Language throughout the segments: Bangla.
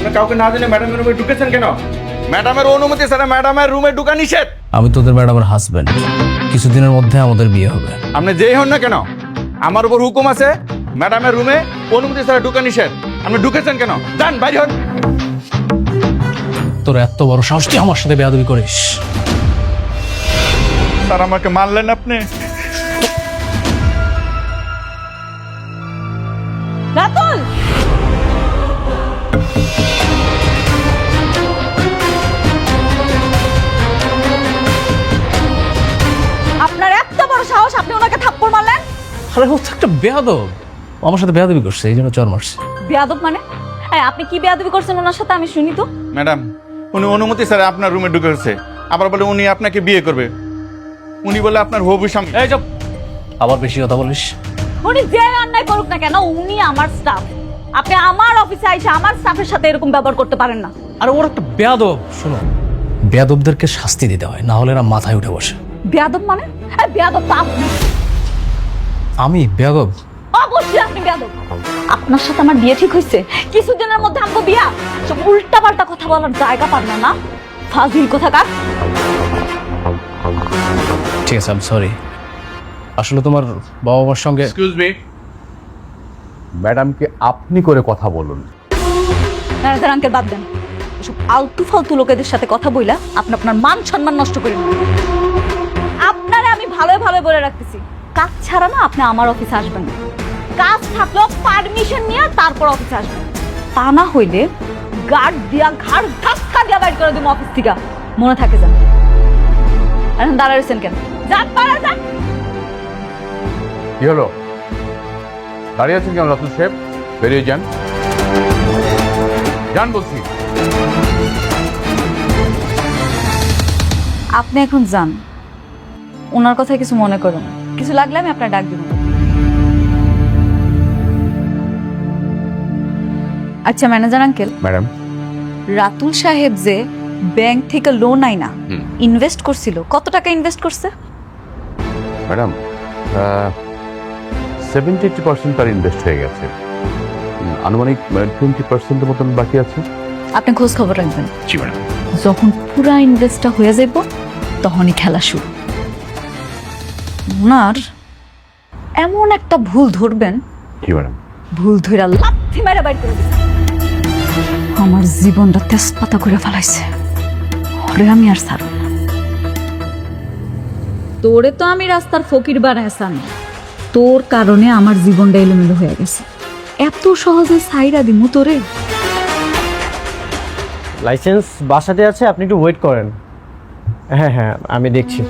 আপনি কাউকে না জানে ম্যাডামের রুমে ঢুকেছেন কেন? ম্যাডামের অনুমতি ছাড়া ম্যাডামের রুমে ঢুকা নিষেধ। আমি তোদের ম্যাডামের হাজবেন্ড, কিছুদিনের মধ্যে আমাদের বিয়ে হবে। আপনি যেই হন না কেন, আমার উপর হুকুম আছে, ম্যাডামের রুমে অনুমতি ছাড়া ঢুকা নিষেধ। আপনি ঢুকেছেন কেন? যান বাইরে হন। তোর এত বড় সাহস, তুই আমার সাথে বেয়াদবি করিস? স্যার আমাকে মারলেন আপনি। রাতুল, আপনার এত বড় সাহস, আপনি ওনাকে থাপ্পড় মারলেন? আরে ও তো একটা বেয়াদব, ও আমার সাথে বেয়াদবি করছে, এই জন্য চর মারছে। বেয়াদব মানে? আপনি কি বেয়াদবি করছেন ওনার সাথে, আমি শুনি তো। ম্যাডাম, উনি অনুমতি ছাড়া আপনার রুমে ঢুকেছে, আবার বলে উনি আপনাকে বিয়ে করবে। উনি বলে আপনার হবু স্বামী। এই চুপ, আবার বেশি কথা বলিস। উনি যে অন্যায় করুক না কেন, উনি আমার স্টাফ। আপনি আমার অফিসে আইসা আমার স্টাফের সাথে এরকম ব্যবহার করতে পারেন না। আর ওর একটা বেয়াদব। শোনো, বেয়াদবদেরকে শাস্তি দিতে হয়, না হলে এরা মাথায় উঠে বসে। বেয়াদব মানে? বেয়াদব তো আপনি। আমি বেয়াদব? অবশ্যই আপনি বেয়াদব। আপনার সাথে আমার বিয়ে ঠিক হয়েছে, কিছুদিনের মধ্যে আমগো বিয়া। সব উল্টা পাল্টা কথা বলার জায়গা পান না, না ফাজিল কোথাকার। ঠিক আছে, আই এম সরি। আসলে তোমার বাবা মার সঙ্গে। এক্সকিউজ মি, ম্যাডামকে আপনি করে কথা বলুন। ম্যানেজার আঙ্কেল বাদ দেন, এসব আলতু ফালতু লোকেদের সাথে কথা বইলা আপনি আপনার মান সম্মান নষ্ট করেন। আপনারে আমি ভালো ভালো বলে রাখতেছি, কাজ ছাড়া না আপনি আমার অফিসে আসবেন না। কাজ থাকলেও পারমিশন নিয়ে তারপর অফিসে আসবেন, তা না হইলে গার্ড দিয়া ঘাড় ধাক্কা দিয়া বাইর করে দেবো অফিস থেকে। মনে থাকে যান। এখন দাঁড়াইছেন কেন? যান পারা যান। কি হলো, দাঁড়িয়ে আছেন কেন রাতুল সাহেব? বেরিয়ে যান, যান বলছি। আপনি এখন যান, ওনার কথা কিছু মনে করুন, কিছু লাগলে আমি আপনার ডাক দিব। আচ্ছা ম্যানেজার আঙ্কেল, ম্যাডাম, রাতুল সাহেব যে ব্যাংক থেকে লোন আইনা ইনভেস্ট করছিল, কত টাকা ইনভেস্ট করছে? ম্যাডাম 70-80% তার ইনভেস্ট হয়ে গেছে, আনুমানিক 20% মতন বাকি আছে। আপনি খোঁজ খবর রাখবেন, জি ম্যাডাম। যখন পুরা ইনভেস্টটা হয়ে যাইব তখনই খেলা শুরু। ওনার এমন একটা ভুল ধরবেন, জি ম্যাডাম। ভুল ধইরা লাথি মেরে বাইর করে দিবেন। আমার জীবনটা তেজপাতা করে ফেলাইছে, ওরে আমি আর ছাড়ব না। তোরে তো আমি রাস্তার ফকির বানাইছাম, তোর কারণে আমার জীবনটা এলোমেলো হয়ে গেছে। এত সহজে ছাইরা দিমু তোরে? লাইসেন্স বাসাতে আছে, আপনি একটু ওয়েট করেন। হ্যাঁ হ্যাঁ, আমি দেখছি।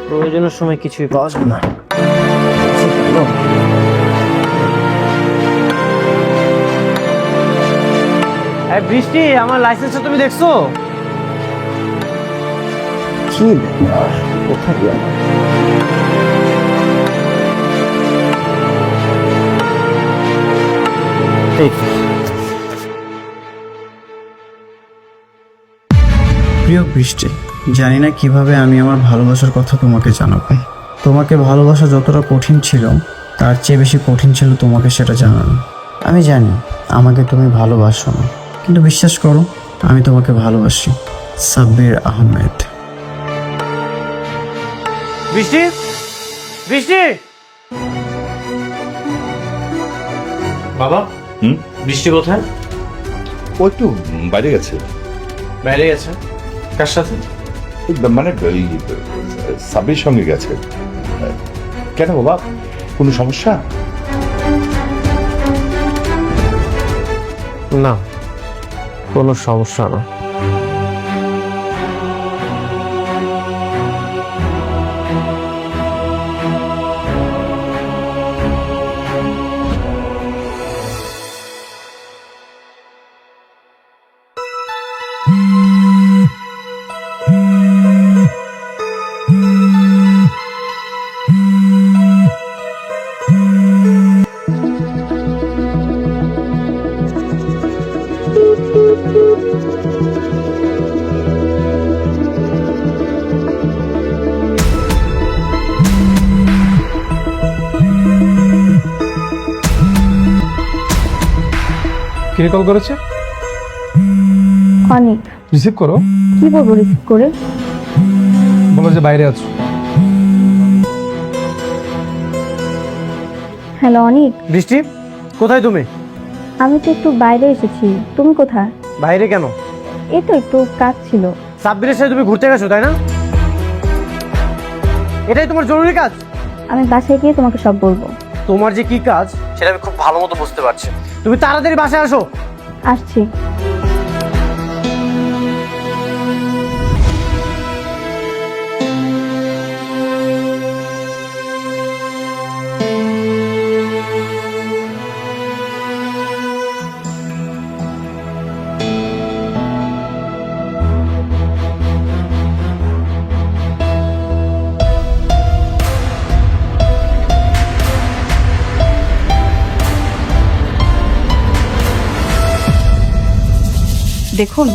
প্রয়োজনের সময় কিছুই পাওয়া যাবে না। এই বৃষ্টি, আমার লাইসেন্সটা তুমি দেখছো? কি ব্যাপার, কোথায় গেল? প্রিয় বৃষ্টি, জানি না কিভাবে আমি আমার ভালোবাসার কথা তোমাকে জানাবো। তোমাকে ভালোবাসা যতটা কঠিন ছিল, তার চেয়ে বেশি কঠিন ছিল তোমাকে সেটা জানানো। আমি জানি আমাকে তুমি ভালোবাসো না, কিন্তু বিশ্বাস করো, আমি তোমাকে ভালোবাসি। সাব্বির আহমেদ। বৃষ্টি, বৃষ্টি, বাবা। বৃষ্টি কোথায়? ও একটু বাইরে গেছে। বাইরে গেছে? কার সাথে? মানে ওই সাবির সঙ্গে গেছে। কেন বাবা, কোনো সমস্যা? না, কোনো সমস্যা না। কে কল করেছে? অনেক। রিসিভ করো। কি বলবো রিসিভ করে? বলো যে বাইরে আছো। হ্যালো অনিক, বৃষ্টি, কোথায় তুমি? আমি তো একটু বাইরে এসেছি, তুমি কোথায়? বাইরে কেন? এই তো একটু কাজ ছিল। সাব্বিরের সাথে তুমি ঘুরতে গেছো তাই না? এটাই তোমার জরুরি কাজ? আমি বাসায় গিয়ে তোমাকে সব বলবো। তোমার যে কি কাজ সেটা আমি খুব ভালো মতো বুঝতে পারছি। তুমি তাড়াতাড়ি বাসায় আসো। আসছি। দেখুন,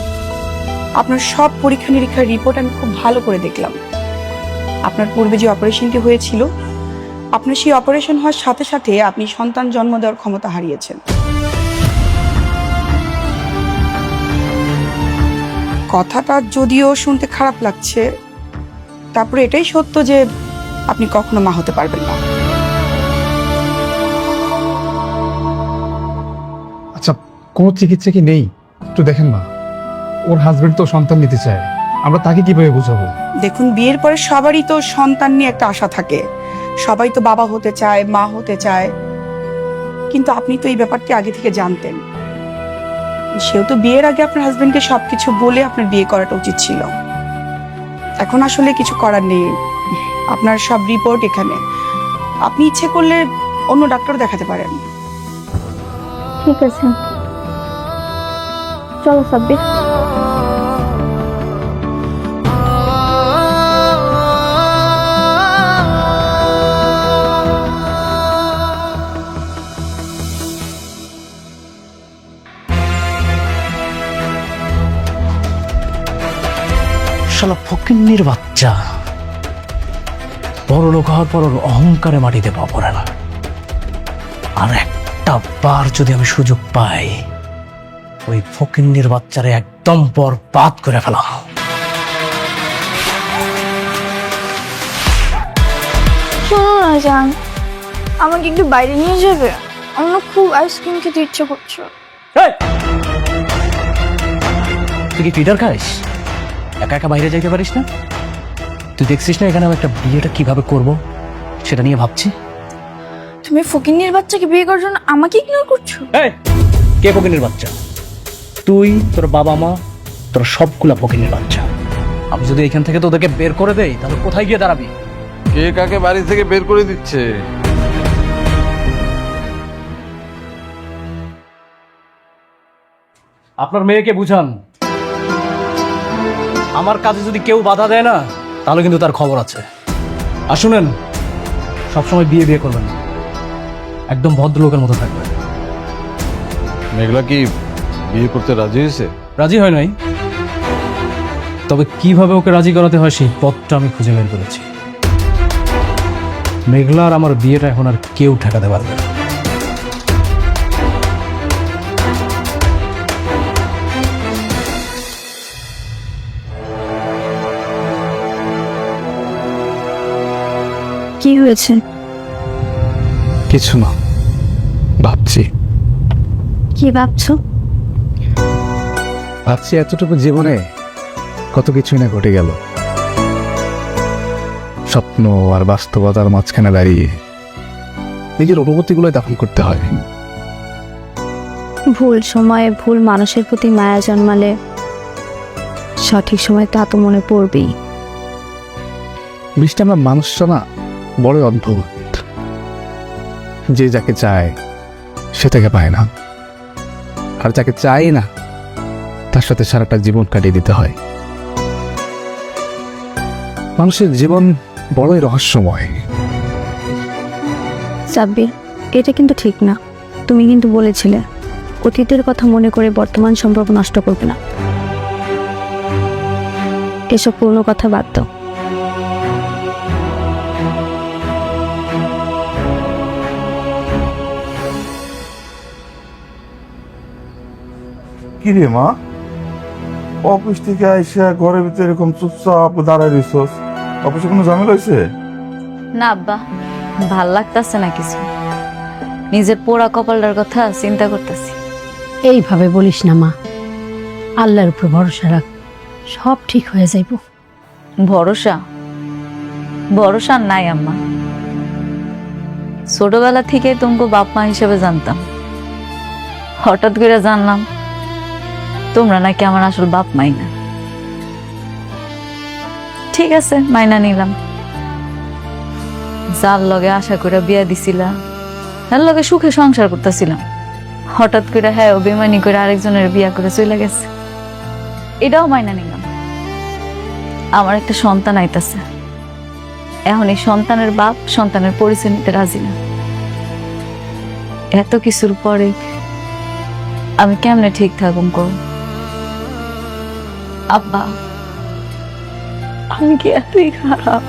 আপনার সব পরীক্ষা নিরীক্ষার রিপোর্ট আমি খুব ভালো করে দেখলাম। আপনার পূর্বে যে অপারেশনটি হয়েছিল, আপনার সেই অপারেশন হওয়ার সাথে সাথে আপনি সন্তান জন্ম দেওয়ার ক্ষমতা হারিয়েছেন। কথাটা যদিও শুনতে খারাপ লাগছে, তারপরে এটাই সত্য যে আপনি কখনো মা হতে পারবেন না। আচ্ছা, কোনো চিকিৎসা কি নেই? একটু দেখেন না, ওর হাজবেন্ড তো সন্তান নিতে চায়, আমরা তাকে কিভাবে বোঝাবো? দেখুন, বিয়ের পরে সবারই তো সন্তান নিয়ে একটা আশা থাকে, সবাই তো বাবা হতে চায়, মা হতে চায়, কিন্তু আপনি তো এই ব্যাপারটি আগে থেকে জানতেন। সেহেতু বিয়ের আগে আপনার হাজবেন্ডকে সবকিছু বলে আপনার বিয়ে করাটা উচিত ছিল। এখন আসলে কিছু করার নেই, আপনার সব রিপোর্ট এখানে। আপনি ইচ্ছে করলে অন্য ডাক্তার দেখাতে পারেন। ঠিক আছে, চলো সাব্বির। শালা ফকিন্নির বাচ্চা, বড় লোক হওয়ার পর ওর অহংকারে মাটিতে পা পড়ে না। আর একটা বার যদি আমি সুযোগ পাই, ওই ফকিন্নির বাচ্চারে একদম বরবাদ করে ফেলা। শোনো না জান, আমাকে একটু বাইরে নিয়ে যাবে? আমার না খুব আইসক্রিম খেতে ইচ্ছে করছে। তুই কি ফিডার খাইস? একা একা বাইরে যাইতে পারিস না? তুই দেখছিস না এখানে আমি একটা বিয়েটা কিভাবে করব, সেটা নিয়ে ভাবছি। তুমি ফকিন্নির বাচ্চাকে বিয়ে করার জন্য আমাকে ইগনোর করছো? কে ফকিন্নির বাচ্চা? তুই, তোর বাবা মা, তোর সবগুলা ফকিন্নির বাচ্চা। আমি যদি এখান থেকে তোদেরকে বের করে দেই, তাহলে কোথায় গিয়ে দাঁড়াবি? কে কাকে বাড়ি থেকে বের করে দিচ্ছে? আপনার মেয়েকে বুঝান, আমার কাজে যদি কেউ বাধা দেয় না, তাহলে কিন্তু তার খবর আছে। আর শুনেন, সবসময় বিয়ে বিয়ে করবেন না, একদম ভদ্রলোকের মতো থাকবেন। মেঘলা কি বিয়ে করতে রাজি হয়েছে? রাজি হয় নাই, তবে কিভাবে ওকে রাজি করাতে হয় সেই পথটা আমি খুঁজে বের করেছি। মেঘলা আর আমার বিয়েটা এখন আর কেউ ঠেকাতে পারবে না। কি হয়েছে? কিছু না, ভাবছি। কি ভাবছো? ভাবছি এতটুকু জীবনে কত কিছুই না ঘটে গেল। স্বপ্ন আর বাস্তবতার মাঝখানে দাঁড়িয়ে নিজের অনুভূতিগুলো দাফন করতে হয়। ভুল সময়ে ভুল মানুষের প্রতি মায়া জন্মালে সঠিক সময় তা তো মনে পড়বেই। বৃষ্টি, আমরা মানুষটা না বড় অদ্ভুত। যে যাকে চায় সে তাকে পায় না, আর যাকে চাই না তার সাথে সারাটা জীবন কাটিয়ে দিতে হয়। মানুষের জীবন বড়ই রহস্যময়। সাব্বির, এটা কিন্তু ঠিক না। তুমি কিন্তু বলেছিলে অতীতের কথা মনে করে বর্তমান সম্পর্ক নষ্ট করবে না। এসব পুরনো কথা বাদ দাও। কি রে মা, অফিস থেকে আইসা ঘরের ভিতরে এরকম চুপচাপ দাঁড়ায় রইছস? অফিসে কোনো ঝামেলা হয়েছে? না আব্বা, ভাল লাগতাছে না কিছু। নিজের পোড়া কপালটার কথা চিন্তা করতেছি। এইভাবে বলিস না মা, আল্লাহর উপর ভরসা রাখ, সব ঠিক হয়ে যাইব। ভরসা ভরসা নাই আম্মা। ছোটবেলা থেকে তোমাকে বাপ মা হিসেবে জানতাম, হঠাৎ করে জানলাম তোমরা নাকি আমার আসল বাপ মাই না। ঠিক আছে, মাইনা নিলাম। যার লগে আশা করে বিয়া দিছিলা, তার লগে সুখে সংসার করতেছিলাম, হঠাৎ করে হ্যাঁ বেমানি করে আরেকজনের বিয়া করে চলে গেছে, এটাও মাইনা নিলাম। আমার একটা সন্তান আইতাছে, এখন এই সন্তানের বাপ সন্তানের পরিচয় নিতে রাজি না। এত কিছুর পরে আমি কেমনে ঠিক থাকুম কর? আব্বা, আমি কি এতই খারাপ?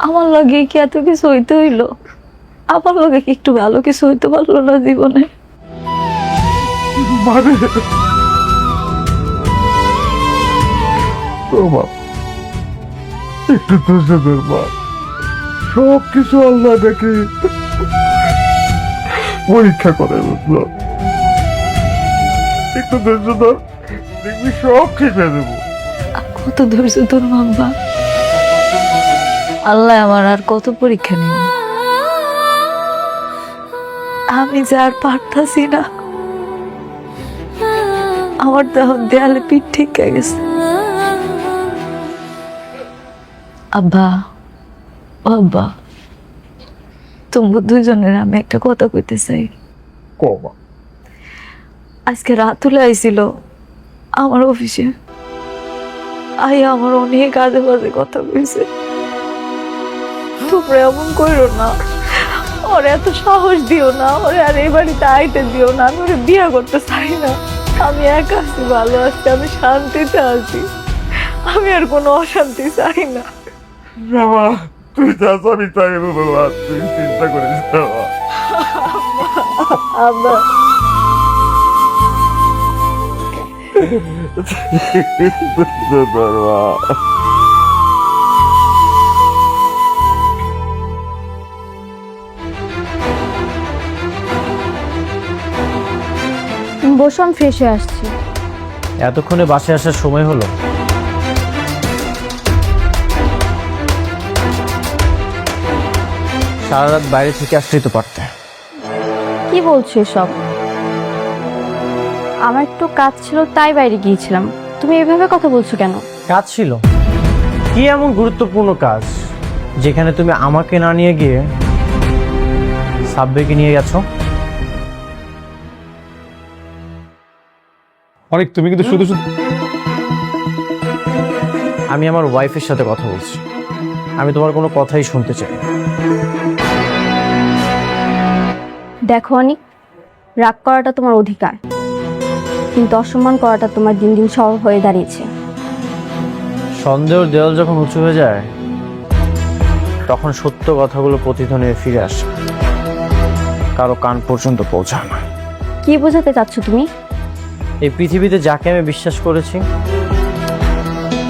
আমার লগে কি এত কিছু হইতে হইলো? আমার লগে কি একটু ভালো কিছু হইতে পারলো না জীবনে? একটু ধৈর্য ধর মা, সব কিছু আল্লাহ দেখে পরীক্ষা করে, বুঝলো? একটু ধৈর্য ধর, দেখবি সব ঠিক হয়ে যাবো। কত ধৈর্য তোর আব্বা, আল্লাহ আমার আর কত পরীক্ষা নেই। আমি যে আর পারতাছি না, আমার দেহ দেয়ালে পিঠ ঠিক গেছে। আব্বা, ও আব্বা, তোমরা দুইজনের আমি একটা কথা কইতে চাই। আজকে রাতুলে আইছিল আমার অফিসে, আমার অনেক আজে বাজে কথা কইছে। তোমরা এমন কইরো না, ওরে এত সাহস দিও না, ওরে আর এই বাড়িতে আইতে দিও না। আমি ওরে বিয়ে করতে চাই না। আমি একা আছি, ভালো আছি, আমি শান্তিতে আছি, আমি আর কোনো অশান্তি চাই না। বাবা, তুই যা চাবি তাই হবে বাবা, তুই চিন্তা করিস না বাবা। আব্বা, বসো, আমি ফ্রেশ হয়ে আসছি। এতক্ষণে বাসায় আসার সময় হলো? সারা রাত বাইরে থেকে আসলেই তো পারতে। কি বলছো এসব? আমার একটু কাজ ছিল তাই বাইরে গিয়েছিলাম। তুমি এভাবে কথা বলছো কেন? কাজ ছিল? কি এমন গুরুত্বপূর্ণ কাজ যেখানে তুমি আমাকে না নিয়ে গিয়ে সাব্বিরকে নিয়ে গেছো? অনেক, তুমি কিন্তু শুধু শুধু আমি আমার ওয়াইফের সাথে কথা বলছি, আমি তোমার কোনো কথাই শুনতে চাই না। দেখো অনিক, রাগ করাটা তোমার অধিকার, কিন্তু অসম্মান করাটা তোমার দিন দিন সহজ হয়ে দাঁড়িয়েছে। সন্দেহের দেওয়াল যখন উঁচু হয়ে যায় তখন সত্য কথাগুলো প্রতিধ্বনি হয়ে ফিরে আসে, কারো কান পর্যন্ত পৌঁছায় না। কি বোঝাতে চাচ্ছ তুমি? এই পৃথিবীতে যাকে আমি বিশ্বাস করেছি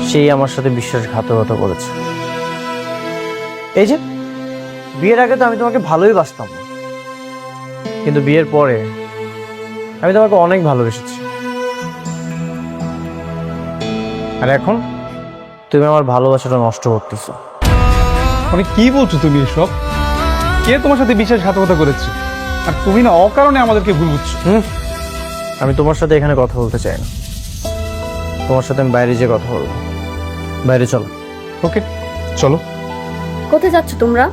সেই আমার সাথে বিশ্বাসঘাতকতা করেছে। এই যে বিয়ের আগে তো আমি তোমাকে ভালোই বাসতাম, কিন্তু বিয়ের পরে আমি তোমাকে অনেক ভালোবেসেছি, আর এখন তুমি আমার ভালোবাসাটা নষ্ট করতেছো। অনেক, কি বলছো তুমি এসব? কে তোমার সাথে বিশ্বাসঘাতকতা করেছে? আর তুমি না অকারণে আমাদেরকে ভুল বুঝছো। আমি তোমার সাথে এখানে কথা বলতে চাই না, তোমার সাথে আমি বাইরে যেয়ে কথা বলবো। বাইরে চলো। ওকে, চলো। কোথায় যাচ্ছ তোমরা?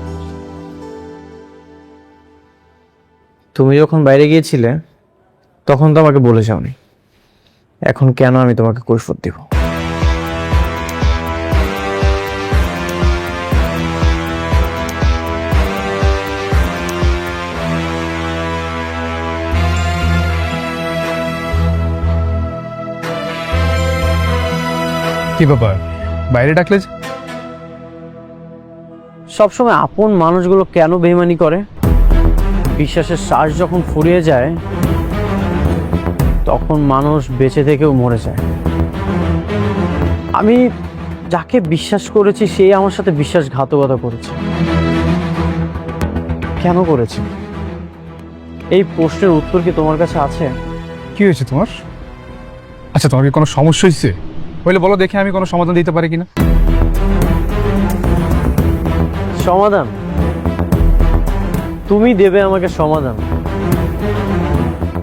তুমি যখন বাইরে গিয়েছিলে তখন তো আমাকে বলে যাওনি, এখন কেন আমি তোমাকে কৈফিয়ত দিব? কি ব্যাপার, বাইরে ডাকলে যে? সবসময় আপন মানুষগুলো কেন বেইমানি করে? বিশ্বাসের শ্বাস যখন ফুরিয়ে যায় তখন মানুষ বেঁচে থেকেও মরে যায়। আমি যাকে বিশ্বাস করেছি সেই আমার সাথে বিশ্বাসঘাতকতা করেছে। কেন করেছে? এই প্রশ্নের উত্তর কি তোমার কাছে আছে? কি হয়েছে তোমার? আচ্ছা, তোমার কি কোনো সমস্যা হয়েছে? হইলে বলো, দেখে আমি কোনো সমাধান দিতে পারি কিনা। সমাধান? তুমি দেবে আমাকে সমাধান?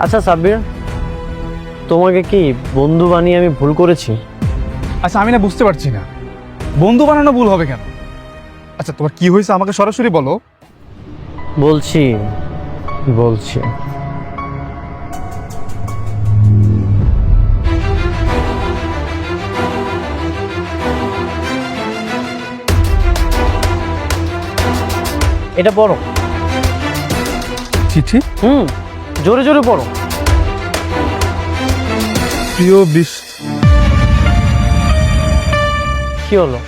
আচ্ছা সাব্বির, তোমাকে কি বন্ধু বানিয়ে আমি ভুল করেছি? আচ্ছা, আমি না বুঝতে পারছি না, বন্ধু বানানো ভুল হবে কেন? আচ্ছা, তোমার কি হয়েছে আমাকে সরাসরি বলো। বলছি বলছি এটা পড়ো। চিঠি? জোরে জোরে পড়ো। প্রিয় বৃষ্টি। কি হলো,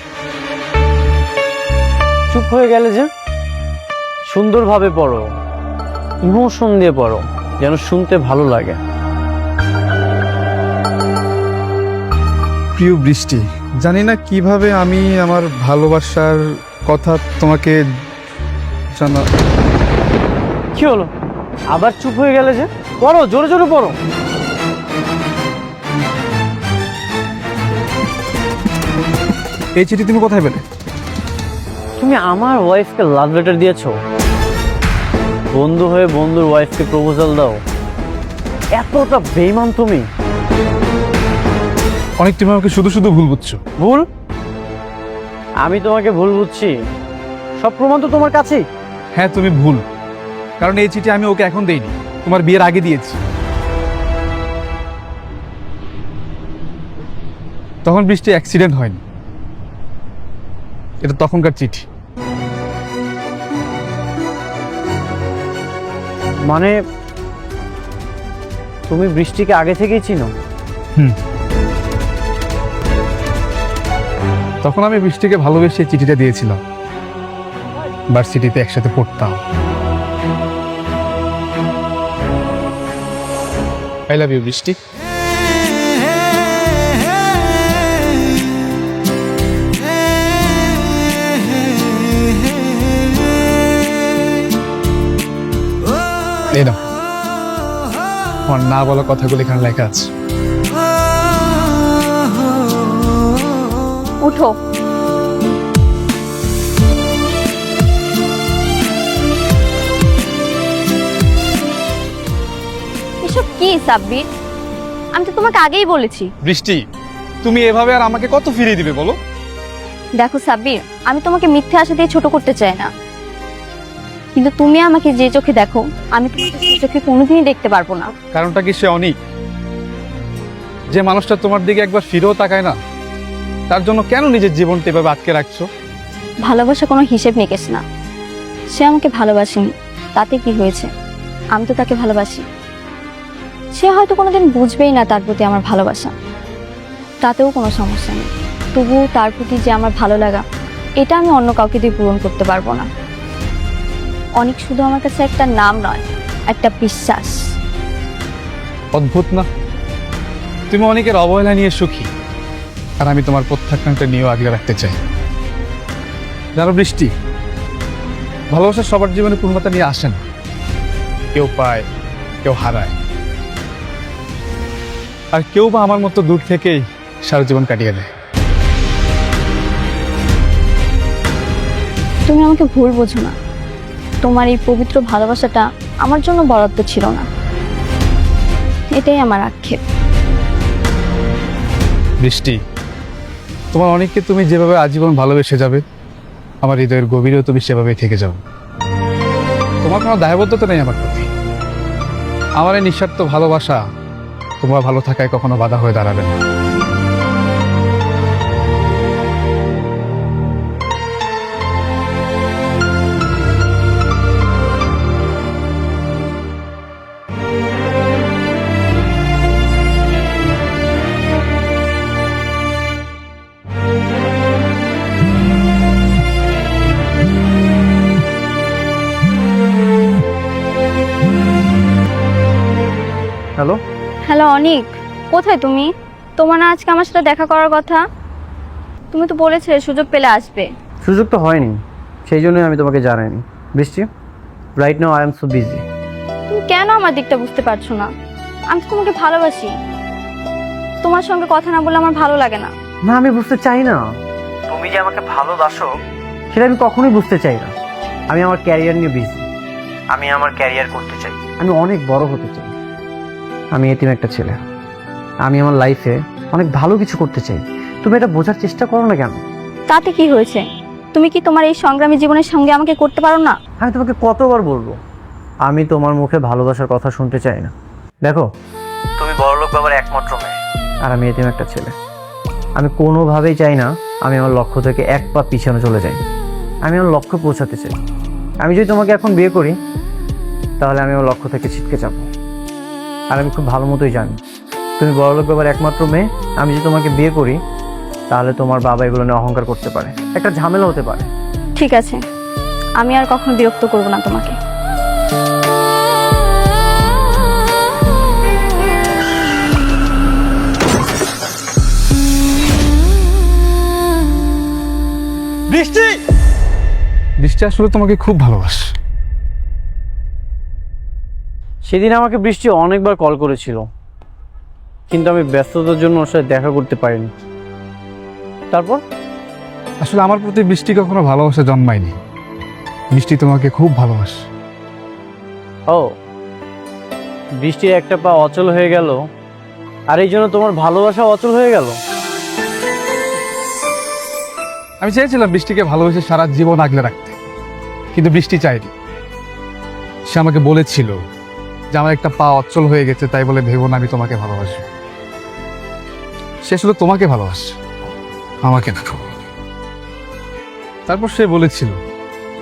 চুপ হয়ে গেলে যে? সুন্দরভাবে পড়ো, ইমোশন দিয়ে পড়ো, যেন শুনতে ভালো লাগে। প্রিয় বৃষ্টি, জানি না কিভাবে আমি আমার ভালোবাসার কথা তোমাকে জানা। কি হলো, আবার চুপ হয়ে গেলে যে? পড়ো, জোরে জোরে পড়ো। এই চিঠি তুমি কোথায় পেলে? তুমি আমার ওয়াইফকে লাভ লেটার দিয়েছো? বন্ধু হয়ে বন্ধুর ওয়াইফকে প্রপোজাল দাও? এতটা বেইমান তুমি? অনেক, তুমি আমাকে শুধু শুধু ভুল বুঝছো। ভুল? আমি তোমাকে ভুল বুঝছি? সব প্রমাণ তো তোমার কাছেই। হ্যাঁ, তুমি ভুল, কারণ এই চিঠি আমি ওকে এখন দেইনি, তোমার বিয়ের আগে দিয়েছি। তখন বৃষ্টি অ্যাক্সিডেন্ট হয়নি, এটা তখনকার চিঠি। মানে তুমি বৃষ্টিকে আগে থেকেই চিনো? তখন আমি বৃষ্টিকে ভালোবেসে চিঠিটা দিয়েছিলাম, ভার্সিটিতে একসাথে পড়তাম। আই লাভ ইউ বৃষ্টি। এই নাও, আমার না বলা কথাগুলো এখানে লেখা আছে। উঠো। এসব কি সাব্বির? আমি তো তোমাকে আগেই বলেছি। বৃষ্টি, তুমি এভাবে আর আমাকে কত ফিরিয়ে দিবে বলো? দেখো সাব্বির, আমি তোমাকে মিথ্যে আশা দিয়ে ছোট করতে চাই না, কিন্তু তুমি আমাকে যে চোখে দেখো আমি তোমাকে সেই চোখে কোনোদিনই দেখতে পারবো না। কারণটা কি সে অনেক? যে মানুষটা তোমার দিকে একবার ফিরেও তাকায় না, তার জন্য কেন নিজের জীবনটা এভাবে আটকে রাখছো? ভালোবাসা কোনো হিসেব নিকেশ না। সে আমাকে ভালোবাসেনি, তাতে কি হয়েছে? আমি তো তাকে ভালোবাসি। সে হয়তো কোনোদিন বুঝবেই না তার প্রতি আমার ভালোবাসা, তাতেও কোনো সমস্যা নেই। তবুও তার প্রতি যে আমার ভালো লাগা, এটা আমি অন্য কাউকে দিয়ে পূরণ করতে পারবো না। অনেক শুধু আমার কাছে একটা নাম নয়, একটা বিশ্বাস। অদ্ভুত না, তুমি অনেকের অবহেলা নিয়ে সুখী, আর আমি তোমার প্রত্যাখ্যানটা নিয়েও আগলে রাখতে চাই। জানো বৃষ্টি, ভালোবাসা সবার জীবনে পূর্ণতা নিয়ে আসে না, কেউ পায়, কেউ হারায়, আর কেউ বা আমার মতো দূর থেকেই সারা জীবন কাটিয়ে দেয়। তুমি আমাকে ভুল বোঝো না, তোমার এই পবিত্র ভালোবাসাটা আমার জন্য বরাদ্দ ছিল না, এটাই আমার আক্ষেপ। বৃষ্টি, তোমার অনেককে তুমি যেভাবে আজীবন ভালোবেসে যাবে, আমার হৃদয়ের গভীরেও তুমি সেভাবেই থেকে যাও। তোমার কোনো দায়বদ্ধতা নেই আমার প্রতি। আমার এই নিঃস্বার্থ ভালোবাসা তোমার ভালো থাকায় কখনো বাধা হয়ে দাঁড়াবে না। হ্যালো, হ্যালো অনিক, কোথায় তুমি? তোমার না আজকে আমার সাথে দেখা করার কথা? তুমি তো বলেছিলে সুযোগ পেলে আসবে। সুযোগ তো হয়নি, সেই জন্যই আমি তোমাকে জানাইনি। বৃষ্টি, right now I am so busy. তুমি কেন আমার দিকটা বুঝতে পারছো না? আমি তো তোমাকে ভালোবাসি। তোমার সঙ্গে কথা না বলে আমার ভালো লাগে না। না, আমি বুঝতে চাই না। তুমি যে আমাকে ভালোবাসো সেটা আমি কখনোই বুঝতে চাই না। আমি আমার ক্যারিয়ার নিয়ে বিজি। আমি আমার ক্যারিয়ার করতে চাই, আমি অনেক বড় হতে চাই। আমি এতিম একটা ছেলে, আমি আমার লাইফে অনেক ভালো কিছু করতে চাই। তুমি এটা বোঝার চেষ্টা করো না কেন? তাতে কি হয়েছে? তুমি কি তোমার এই সংগ্রামী জীবনের সঙ্গে আমাকে করতে পারো না? আমি তোমাকে কতবার বলবো আমি তোমার মুখে ভালোবাসার কথা শুনতে চাই না। দেখো, তুমি বড়লোক বাবার একমাত্র মেয়ে, আর আমি এতিম একটা ছেলে। আমি কোনোভাবেই চাই না আমি আমার লক্ষ্য থেকে এক পা পিছনে চলে যাই। আমি আমার লক্ষ্যে পৌঁছাতে চাই। আমি যদি তোমাকে এখন বিয়ে করি তাহলে আমি আমার লক্ষ্য থেকে ছিটকে যাব। আর আমি খুব ভালো মতোই জানি তুমি বড়লোক বাবার একমাত্র মেয়ে। আমি যদি তোমাকে বিয়ে করি তাহলে তোমার বাবা এগুলো নিয়ে অহংকার করতে পারে, একটা ঝামেলা হতে পারে। ঠিক আছে, আমি আর কখনো বিরক্ত করব না তোমাকে। বৃষ্টি, বৃষ্টি আসলে তোমাকে খুব ভালোবাসে। সেদিন আমাকে বৃষ্টি অনেকবার কল করেছিল, কিন্তু আমি ব্যস্ততার জন্য ওর সাথে দেখা করতে পারিনি। তারপর আসলে আমার প্রতি বৃষ্টি কখনো ভালোবাসা জন্মায়নি। বৃষ্টি তোমাকে খুব ভালোবাসে। ও, বৃষ্টির একটা পা অচল হয়ে গেল, আর এই জন্য তোমার ভালোবাসা অচল হয়ে গেল। আমি চেয়েছিলাম বৃষ্টিকে ভালোবেসে সারা জীবন আগলে রাখতে, কিন্তু বৃষ্টি চায়নি। সে আমাকে বলেছিল যে আমার একটা পা অচল হয়ে গেছে, তাই বলে ভেবো না আমি তোমাকে ভালোবাসি। সে আসলে তোমাকে ভালোবাসে, আমাকে না। তারপর সে বলেছিল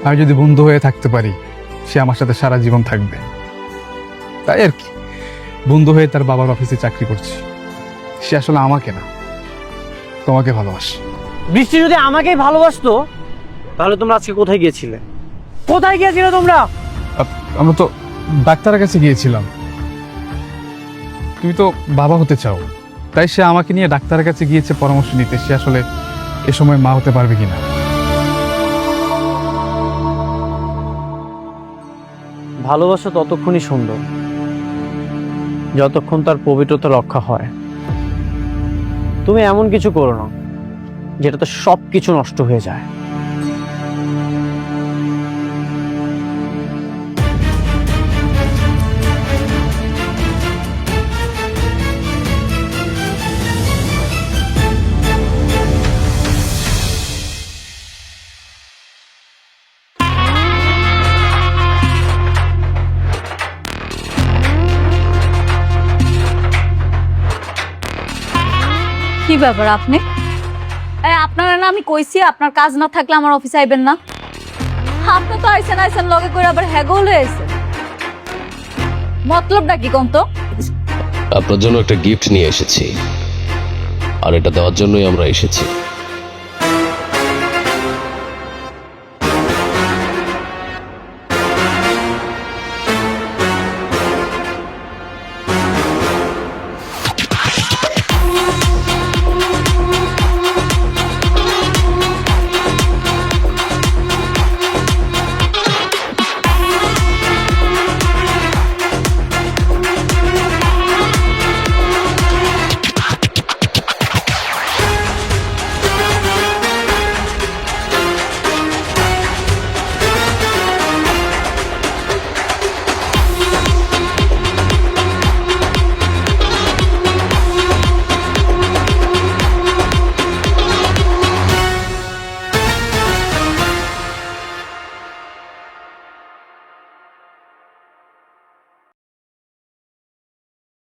আমি যদি বন্ধু হয়ে থাকতে পারি সে আমার সাথে সারা জীবন থাকবে। তাই আর কি, বন্ধু হয়ে তার বাবার অফিসে চাকরি করছি। সে আসলে আমাকে না, তোমাকে ভালোবাসে। বৃষ্টি যদি আমাকেই ভালোবাসতো তাহলে তোমরা আজকে কোথায় গিয়েছিলে? কোথায় গিয়েছিলে তোমরা? আমরা তো ডাক্তারের কাছে গিয়েছিলাম। তুমি তো বাবা হতে চাও, তাই সে আমাকে নিয়ে ডাক্তারের কাছে গিয়েছে পরামর্শ নিতে সে আসলে এ সময় মা হতে পারবে কিনা। ভালোবাসা ততক্ষণই সুন্দর যতক্ষণ তার পবিত্রতা রক্ষা হয়। তুমি এমন কিছু করো না যেটাতে সব কিছু নষ্ট হয়ে যায়। কি ব্যাপার আপনি? আপনারা না আমি কইছি আপনার কাজ না থাকলে আমার অফিসে আইবেন না। আপনি তো আইসেন লগে করে আবার হ্যাগল হয়েছে। মতলবটা কি কোন তো? আপনার জন্য একটা গিফট নিয়ে এসেছি, আর এটা দেওয়ার জন্যই আমরা এসেছি।